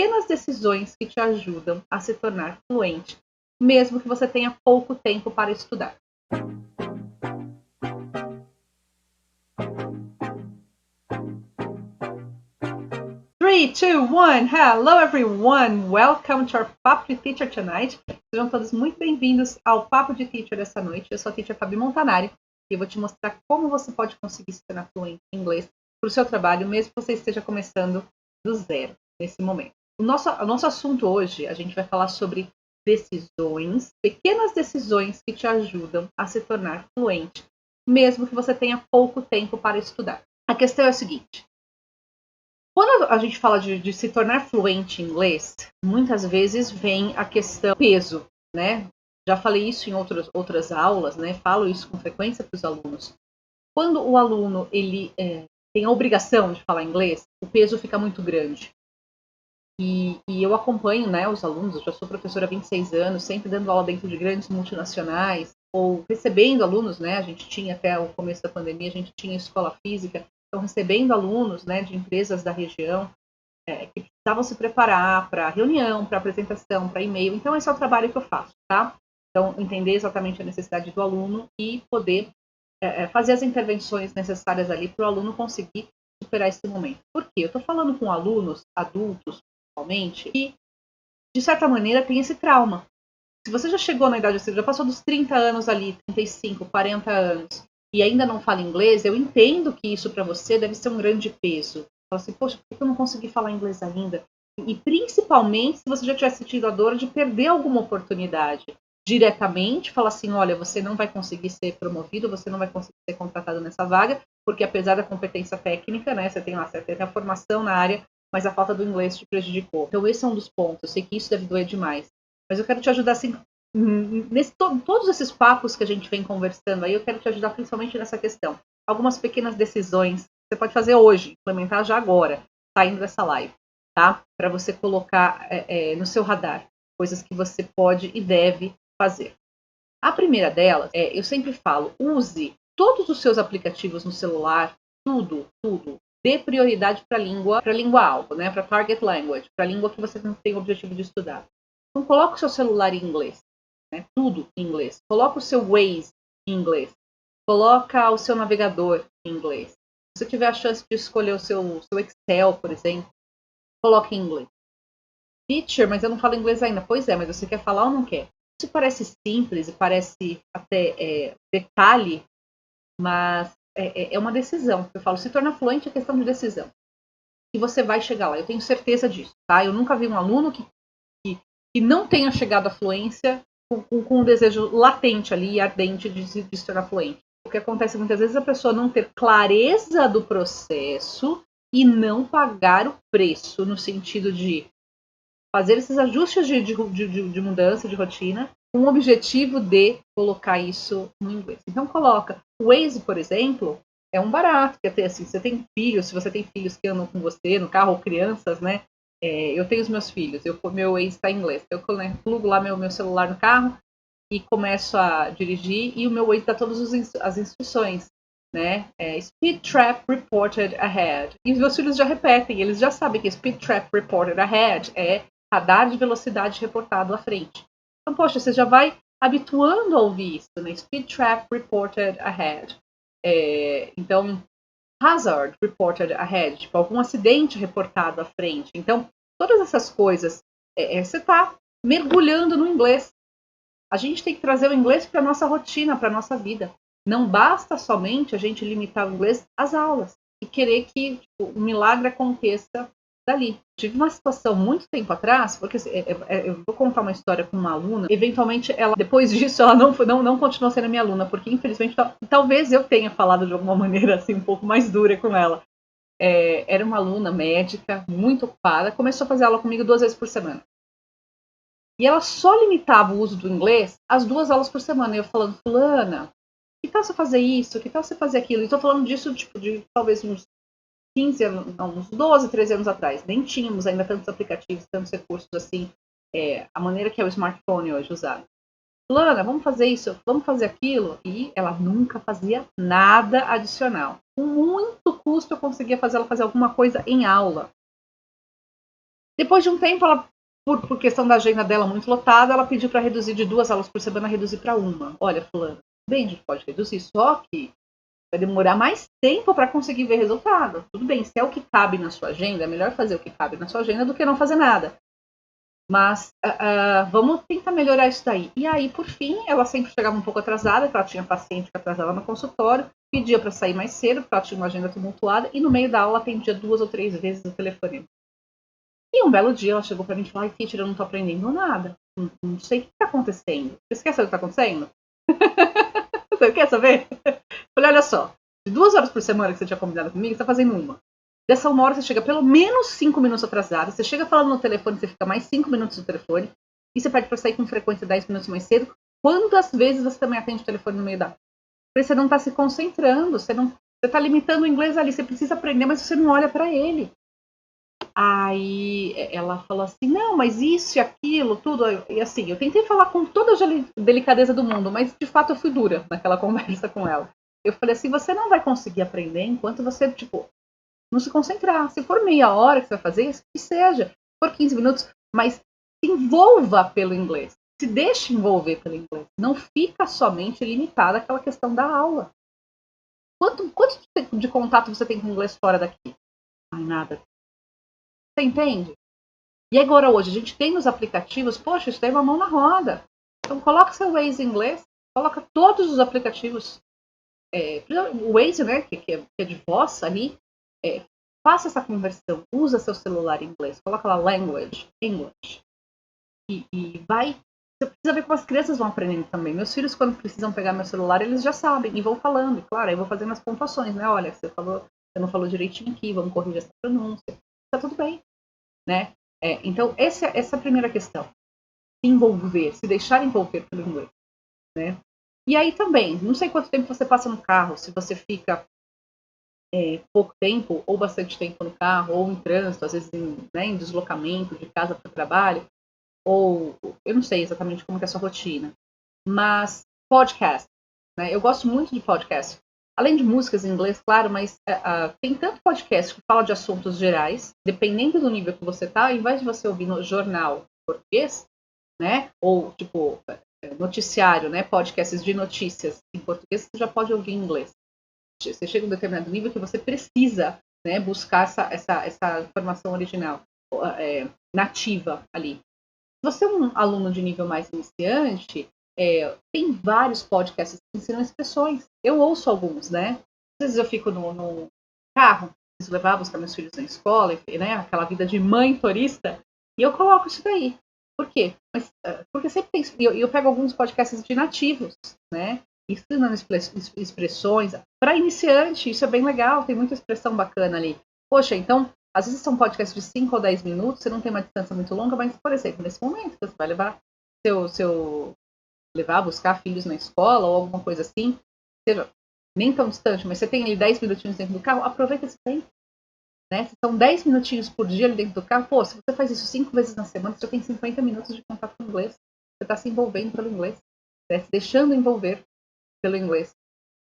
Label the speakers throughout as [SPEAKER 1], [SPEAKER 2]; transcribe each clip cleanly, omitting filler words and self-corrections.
[SPEAKER 1] pequenas decisões que te ajudam a se tornar fluente, mesmo que você tenha pouco tempo para estudar. 3, 2, 1, hello everyone! Welcome to our Papo de Teacher tonight. Sejam todos muito bem-vindos ao Papo de Teacher dessa noite. Eu sou a Teacher Fabi Montanari e eu vou te mostrar como você pode conseguir se tornar fluente em inglês para o seu trabalho, mesmo que você esteja começando do zero nesse momento. O nosso assunto hoje, a gente vai falar sobre decisões, pequenas decisões que te ajudam a se tornar fluente, mesmo que você tenha pouco tempo para estudar. A questão é a seguinte: quando a gente fala de se tornar fluente em inglês, muitas vezes vem a questão peso, né? Já falei isso em outras aulas, né? Falo isso com frequência para os alunos. Quando o aluno ele tem a obrigação de falar inglês, o peso fica muito grande. E eu acompanho, né, os alunos, eu já sou professora há 26 anos, sempre dando aula dentro de grandes multinacionais, ou recebendo alunos, né? A gente tinha até o começo da pandemia, a gente tinha escola física, então recebendo alunos, né, de empresas da região que precisavam se preparar para reunião, para apresentação, para e-mail. Então esse é o trabalho que eu faço, tá? Então entender exatamente a necessidade do aluno e poder fazer as intervenções necessárias ali para o aluno conseguir superar esse momento. Por quê? Eu estou falando com alunos adultos, principalmente, que de certa maneira tem esse trauma. Se você já chegou na idade, você já passou dos 30 anos ali, 35, 40 anos, e ainda não fala inglês, eu entendo que isso para você deve ser um grande peso. Fala assim, poxa, por que eu não consegui falar inglês ainda? E principalmente se você já tiver sentido a dor de perder alguma oportunidade. Diretamente, fala assim, olha, você não vai conseguir ser promovido, você não vai conseguir ser contratado nessa vaga, porque apesar da competência técnica, né, você tem a formação na área, mas a falta do inglês te prejudicou. Então esse é um dos pontos, eu sei que isso deve doer demais. Mas eu quero te ajudar assim, todos esses papos que a gente vem conversando aí, eu quero te ajudar principalmente nessa questão. Algumas pequenas decisões que você pode fazer hoje, implementar já agora, saindo dessa live, tá? Para você colocar no seu radar coisas que você pode e deve fazer. A primeira delas, eu sempre falo, use todos os seus aplicativos no celular, tudo, dê prioridade para a língua alvo, né? Para target language, para a língua que você não tem o objetivo de estudar. Então, coloca o seu celular em inglês, né? Tudo em inglês. Coloca o seu Waze em inglês. Coloca o seu navegador em inglês. Se você tiver a chance de escolher o seu Excel, por exemplo, coloque em inglês. Teacher, mas eu não falo inglês ainda. Pois é, mas você quer falar ou não quer? Isso parece simples e parece até detalhe, mas é uma decisão. Eu falo, se tornar fluente é questão de decisão. E você vai chegar lá, eu tenho certeza disso, tá? Eu nunca vi um aluno que não tenha chegado à fluência com um desejo latente ali, ardente de se tornar fluente. O que acontece muitas vezes é a pessoa não ter clareza do processo e não pagar o preço, no sentido de fazer esses ajustes de mudança, de rotina, com o objetivo de colocar isso no inglês. Então coloca. O Waze, por exemplo, é um barato, que até assim, você tem filhos, se você tem filhos que andam com você no carro, ou crianças, né? Eu tenho os meus filhos, meu Waze está em inglês. Eu plugo lá meu celular no carro e começo a dirigir e o meu Waze dá todas as instruções, né? Speed trap reported ahead. E os meus filhos já repetem, eles já sabem que speed trap reported ahead é radar de velocidade reportado à frente. Então, poxa, você já vai habituando a ouvir isso, né? Speed trap reported ahead. Então, hazard reported ahead, tipo, algum acidente reportado à frente. Então, todas essas coisas, você está mergulhando no inglês. A gente tem que trazer o inglês para a nossa rotina, para a nossa vida. Não basta somente a gente limitar o inglês às aulas e querer que o milagre aconteça dali. Tive uma situação muito tempo atrás, porque eu vou contar uma história com uma aluna, eventualmente ela, depois disso, ela não continuou sendo minha aluna, porque infelizmente, talvez eu tenha falado de alguma maneira assim, um pouco mais dura com ela. Era uma aluna médica, muito ocupada, começou a fazer aula comigo 2 vezes por semana. E ela só limitava o uso do inglês às 2 aulas por semana. E eu falando, fulana, que tal você fazer isso? Que tal você fazer aquilo? E estou falando disso, tipo, de talvez uns 15 anos, não, uns 12, 13 anos atrás. Nem tínhamos ainda tantos aplicativos, tantos recursos assim, a maneira que é o smartphone hoje usado. Fulana, vamos fazer isso, vamos fazer aquilo. E ela nunca fazia nada adicional. Com muito custo eu conseguia fazer ela fazer alguma coisa em aula. Depois de um tempo, ela, por questão da agenda dela muito lotada, ela pediu para reduzir de 2 aulas por semana, reduzir para uma. Olha, fulano, bem, a gente pode reduzir, só que vai demorar mais tempo para conseguir ver resultado. Tudo bem, se é o que cabe na sua agenda, é melhor fazer o que cabe na sua agenda do que não fazer nada. Mas vamos tentar melhorar isso daí. E aí, por fim, ela sempre chegava um pouco atrasada, porque ela tinha paciente que atrasava no consultório, pedia para sair mais cedo, porque ela tinha uma agenda tumultuada, e no meio da aula atendia 2 ou 3 vezes o telefone. E um belo dia ela chegou para mim e falou: ai, teacher, eu não tô aprendendo nada. Não sei o que tá acontecendo. Você quer saber o que tá acontecendo? Você quer saber? Falei, olha só, de 2 horas por semana que você tinha combinado comigo, você tá fazendo uma. Dessa uma hora você chega pelo menos 5 minutos atrasada, você chega falando no telefone, você fica mais 5 minutos no telefone, e você pede pra sair com frequência 10 minutos mais cedo. Quantas vezes você também atende o telefone no meio da... Porque você não tá se concentrando, você tá limitando o inglês ali, você precisa aprender, mas você não olha pra ele. Aí ela falou assim, não, mas isso e aquilo, tudo. E assim, eu tentei falar com toda a delicadeza do mundo, mas de fato eu fui dura naquela conversa com ela. Eu falei assim, você não vai conseguir aprender enquanto você, tipo, não se concentrar. Se for meia hora que você vai fazer, que seja. Se for 15 minutos, mas se envolva pelo inglês. Se deixe envolver pelo inglês. Não fica somente limitada àquela questão da aula. Quanto de contato você tem com o inglês fora daqui? Ai, nada. Você entende? E agora hoje, a gente tem nos aplicativos, poxa, isso daí é uma mão na roda. Então coloca seu Waze em inglês, coloca todos os aplicativos. O Waze, né, que é de voz ali, faça essa conversão, usa seu celular em inglês, coloca lá language, English. E vai. Você precisa ver como as crianças vão aprendendo também. Meus filhos, quando precisam pegar meu celular, eles já sabem e vão falando. E, claro, aí eu vou fazendo as pontuações, né? Olha, você não falou direitinho aqui, vamos corrigir essa pronúncia. Tá tudo bem, né? Então, essa é a primeira questão. Se envolver, se deixar envolver pelo inglês, né? E aí também, não sei quanto tempo você passa no carro, se você fica pouco tempo ou bastante tempo no carro, ou em trânsito, às vezes em deslocamento de casa para o trabalho, ou eu não sei exatamente como é a sua rotina, mas podcast, né? Eu gosto muito de podcast. Além de músicas em inglês, claro, mas tem tanto podcast que fala de assuntos gerais, dependendo do nível que você tá, ao invés de você ouvir no jornal português, né? Ou tipo noticiário, né? Podcasts de notícias em português, você já pode ouvir em inglês. Você chega a um determinado nível que você precisa, né, buscar essa informação original, nativa ali. Se você é um aluno de nível mais iniciante, tem vários podcasts que ensinam expressões. Eu ouço alguns, né? Às vezes eu fico no carro, preciso levar, buscar meus filhos na escola, né? Aquela vida de mãe turista, e eu coloco isso daí. Por quê? Porque sempre tem. Eu pego alguns podcasts de nativos, né? Ensinando expressões. Para iniciante, isso é bem legal, tem muita expressão bacana ali. Poxa, então, às vezes são podcasts de 5 ou 10 minutos, você não tem uma distância muito longa, mas, por exemplo, nesse momento, você vai levar levar, buscar filhos na escola ou alguma coisa assim, seja nem tão distante, mas você tem ali 10 minutinhos dentro do carro, aproveita esse tempo. Né? Se são 10 minutinhos por dia ali dentro do carro, pô, se você faz isso 5 vezes na semana, você já tem 50 minutos de contato com o inglês. Você está se envolvendo pelo inglês, né? Se deixando envolver pelo inglês.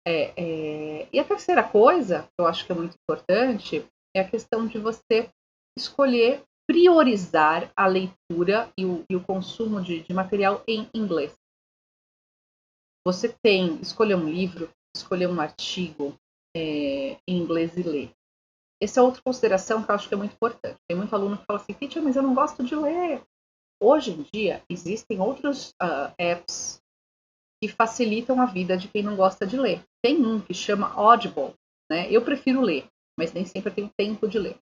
[SPEAKER 1] E a terceira coisa, que eu acho que é muito importante, é a questão de você escolher priorizar a leitura e o consumo de material em inglês. Você tem escolher um livro, escolher um artigo em inglês e ler. Essa é outra consideração que eu acho que é muito importante. Tem muito aluno que fala assim, teacher, mas eu não gosto de ler. Hoje em dia, existem outros apps que facilitam a vida de quem não gosta de ler. Tem um que chama Audible, né? Eu prefiro ler, mas nem sempre eu tenho tempo de ler.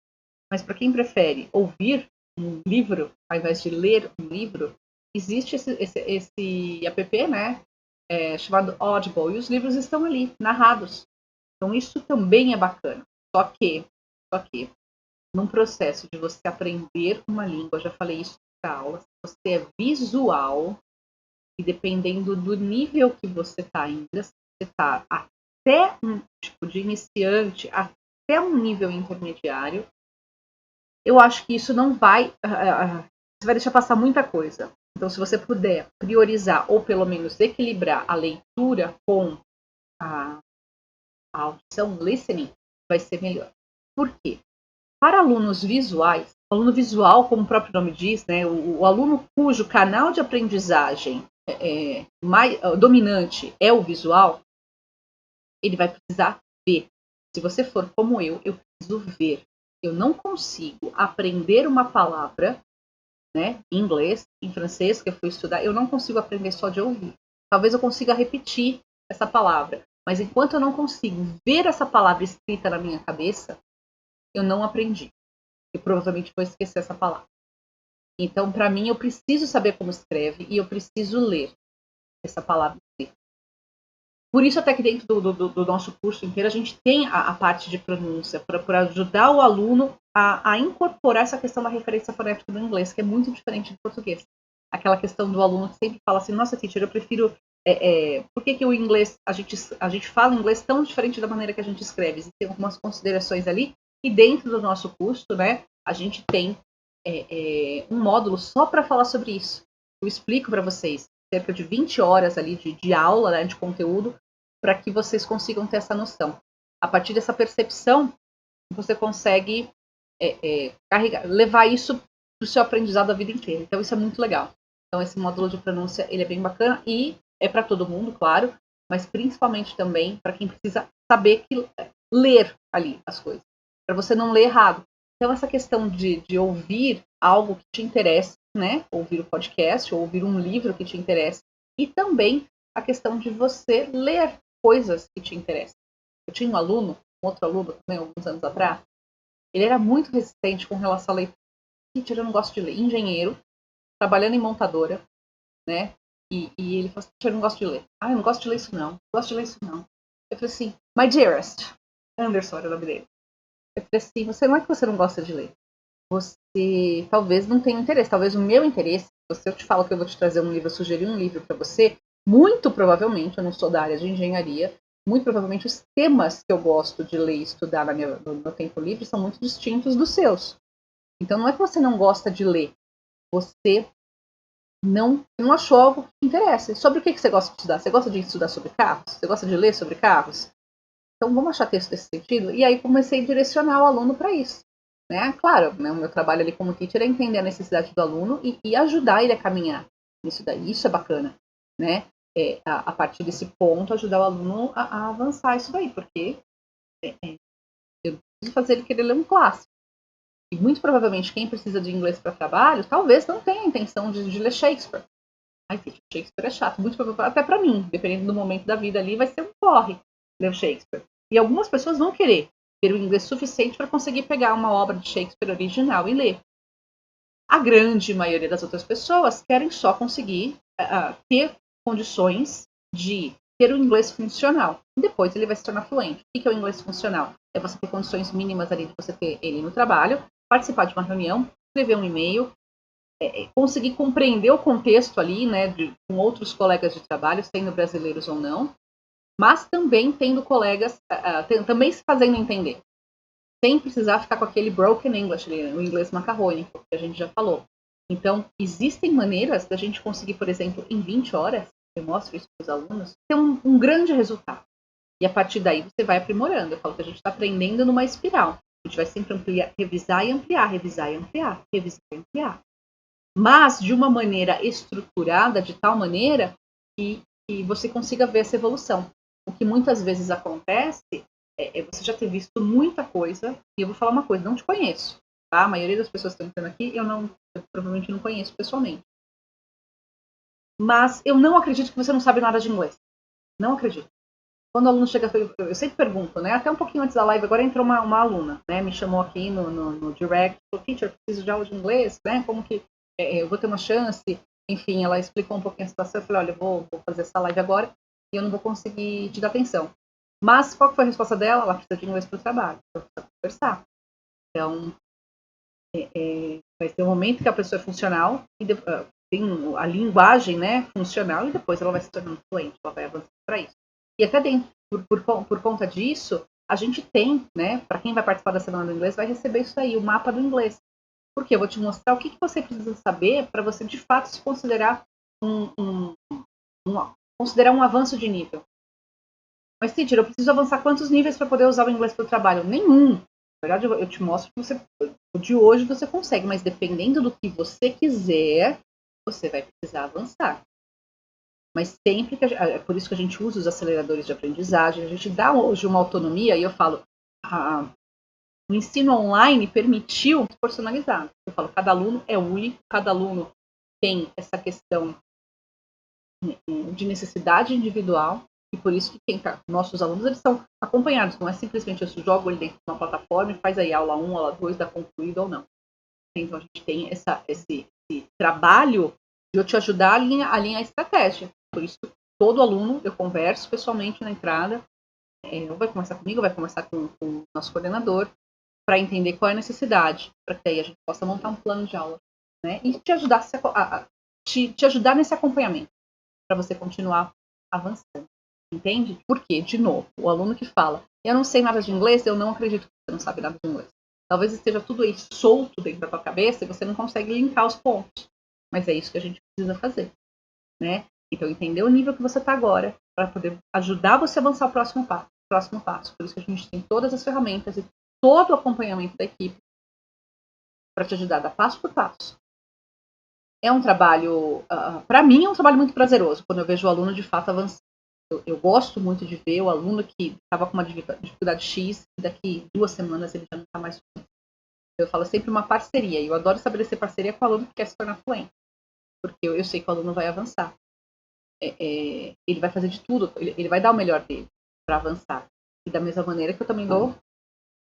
[SPEAKER 1] Mas para quem prefere ouvir um livro ao invés de ler um livro, existe esse app, né? Chamado Audible, e os livros estão ali, narrados. Então isso também é bacana. Só que num processo de você aprender uma língua, já falei isso na aula, se você é visual, e dependendo do nível que você está ainda, você está até um tipo de iniciante, até um nível intermediário, eu acho que isso não vai... você vai deixar passar muita coisa. Então, se você puder priorizar, ou pelo menos equilibrar a leitura com a audição, listening, vai ser melhor. Por quê? Para alunos visuais, o aluno visual, como o próprio nome diz, né, o aluno cujo canal de aprendizagem mais dominante é o visual, ele vai precisar ver. Se você for como eu preciso ver. Eu não consigo aprender uma palavra, né, em inglês, em francês, que eu fui estudar, eu não consigo aprender só de ouvir. Talvez eu consiga repetir essa palavra, mas enquanto eu não consigo ver essa palavra escrita na minha cabeça, eu não aprendi. Eu provavelmente vou esquecer essa palavra. Então, para mim, eu preciso saber como escreve e eu preciso ler essa palavra escrita. Por isso, até que dentro do nosso curso inteiro, a gente tem a parte de pronúncia, para ajudar o aluno a incorporar essa questão da referência fonética do inglês, que é muito diferente do português. Aquela questão do aluno que sempre fala assim, nossa, teacher, eu prefiro... por que o inglês, a gente fala inglês tão diferente da maneira que a gente escreve? E tem algumas considerações ali, e dentro do nosso curso, né, a gente tem um módulo só para falar sobre isso. Eu explico para vocês cerca de 20 horas ali de aula, né, de conteúdo, para que vocês consigam ter essa noção. A partir dessa percepção, você consegue levar isso para o seu aprendizado a vida inteira. Então, isso é muito legal. Então, esse módulo de pronúncia, ele é bem bacana e é para todo mundo, claro, mas principalmente também para quem precisa saber ler ali as coisas, para você não ler errado. Então, essa questão de ouvir algo que te interessa, né? Ouvir o podcast, ou ouvir um livro que te interessa, e também a questão de você ler coisas que te interessam. Eu tinha um outro aluno também, alguns anos atrás, ele era muito resistente com relação à leitura. Teacher, eu não gosto de ler. Engenheiro, trabalhando em montadora, né? E ele falou assim, teacher, eu não gosto de ler. Ah, eu não gosto de ler isso não. Não gosto de ler isso não. Eu falei assim, my dearest, Anderson era o nome dele. Eu falei assim, não é que você não gosta de ler. Você talvez não tenha interesse. Talvez o meu interesse, se eu te falo que eu vou te trazer um livro, eu sugerir um livro para você, muito provavelmente, eu não sou da área de engenharia, muito provavelmente os temas que eu gosto de ler e estudar no meu tempo livre são muito distintos dos seus. Então não é que você não gosta de ler, você não achou algo que te interessa. Sobre o que você gosta de estudar? Você gosta de estudar sobre carros? Você gosta de ler sobre carros? Então vamos achar texto nesse sentido? E aí comecei a direcionar o aluno para isso. Né? Claro, né, o meu trabalho ali como teacher é entender a necessidade do aluno e ajudar ele a caminhar nisso daí. Isso é bacana, né? A partir desse ponto, ajudar o aluno a avançar isso daí, porque eu preciso fazer ele querer ler um clássico. E muito provavelmente quem precisa de inglês para trabalho, talvez não tenha a intenção de ler Shakespeare. Ai, Shakespeare é chato, muito provavelmente, até para mim, dependendo do momento da vida ali, vai ser um porre ler Shakespeare. E algumas pessoas vão querer ter o inglês suficiente para conseguir pegar uma obra de Shakespeare original e ler. A grande maioria das outras pessoas querem só conseguir ter condições de ter o inglês funcional. Depois ele vai se tornar fluente. O que é o inglês funcional? É você ter condições mínimas ali de você ter ele no trabalho, participar de uma reunião, escrever um e-mail, conseguir compreender o contexto ali, né, com outros colegas de trabalho, sendo brasileiros ou não, mas também tendo colegas, também se fazendo entender, sem precisar ficar com aquele broken English, o inglês macarrônico, que a gente já falou. Então, existem maneiras da gente conseguir, por exemplo, em 20 horas, eu mostro isso para os alunos, ter um grande resultado. E a partir daí você vai aprimorando. Eu falo que a gente está aprendendo numa espiral. A gente vai sempre revisar e ampliar, revisar e ampliar, revisar e ampliar. Mas de uma maneira estruturada, de tal maneira que você consiga ver essa evolução. O que muitas vezes acontece é você já ter visto muita coisa, e eu vou falar uma coisa, não te conheço, tá? A maioria das pessoas que estão entrando aqui, eu provavelmente não conheço pessoalmente. Mas eu não acredito que você não sabe nada de inglês. Não acredito. Quando o aluno chega, eu sempre pergunto, né? Até um pouquinho antes da live, agora entrou uma aluna, né? Me chamou aqui no direct, falou, teacher, preciso de aula de inglês, né? Como que eu vou ter uma chance? Enfim, ela explicou um pouquinho a situação. Eu falei, olha, eu vou fazer essa live agora e eu não vou conseguir te dar atenção. Mas qual foi a resposta dela? Ela precisa de inglês para o trabalho, para conversar. Então, vai ter um momento que a pessoa é funcional e tem a linguagem, né, funcional, e depois ela vai se tornando fluente, ela vai avançando para isso. E até dentro, por conta disso, a gente tem, né, para quem vai participar da Semana do Inglês, vai receber isso aí, o mapa do inglês. Porque eu vou te mostrar o que você precisa saber para você, de fato, se considerar considerar um avanço de nível. Mas, teacher, eu preciso avançar quantos níveis para poder usar o inglês para o trabalho? Nenhum. Na verdade, eu te mostro que o de hoje você consegue, mas dependendo do que você quiser, você vai precisar avançar. Mas sempre que é por isso que a gente usa os aceleradores de aprendizagem, a gente dá hoje uma autonomia, e eu falo, o ensino online permitiu personalizar. Eu falo, cada aluno é único, cada aluno tem essa questão de necessidade individual, e por isso que nossos alunos eles são acompanhados, não é simplesmente eu jogo ele dentro de uma plataforma e faz aí aula 1, aula 2, dá concluído ou não. Então a gente tem esse trabalho de eu te ajudar a alinhar a estratégia. Por isso, todo aluno eu converso pessoalmente na entrada, vai conversar comigo, vai conversar com o nosso coordenador, para entender qual é a necessidade, para que aí a gente possa montar um plano de aula, né? E te ajudar, te ajudar nesse acompanhamento, para você continuar avançando. Entende? Por quê? De novo, o aluno que fala, eu não sei nada de inglês, eu não acredito que você não sabe nada de inglês. Talvez esteja tudo aí solto dentro da tua cabeça e você não consegue linkar os pontos. Mas é isso que a gente precisa fazer, né? Então, entender o nível que você está agora, para poder ajudar você a avançar o próximo passo. Por isso que a gente tem todas as ferramentas e todo o acompanhamento da equipe para te ajudar a dar passo por passo. É um trabalho, para mim, é um trabalho muito prazeroso, quando eu vejo o aluno de fato avançando. Eu gosto muito de ver o aluno que estava com uma dificuldade X e daqui 2 semanas ele já não está mais. Eu falo sempre uma parceria. Eu adoro estabelecer parceria com o aluno que quer se tornar fluente. Porque eu sei que o aluno vai avançar. Ele vai fazer de tudo. Ele vai dar o melhor dele para avançar. E da mesma maneira que eu também dou.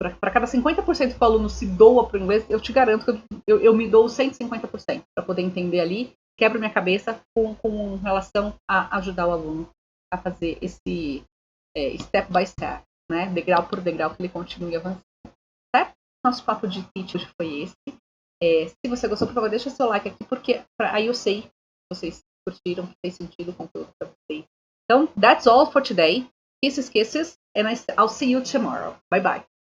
[SPEAKER 1] Para cada 50% que o aluno se doa para o inglês, eu te garanto que eu me dou 150% para poder entender ali. Quebro minha cabeça com relação a ajudar o aluno a fazer esse step by step, né? Degrau por degrau, que ele continue avançando. Certo? Nosso papo de teacher foi esse. Se você gostou, por favor, deixa seu like aqui, porque aí eu sei que vocês curtiram, que fez sentido o conteúdo para vocês. Então, that's all for today. Kisses, kisses, and I'll see you tomorrow. Bye bye.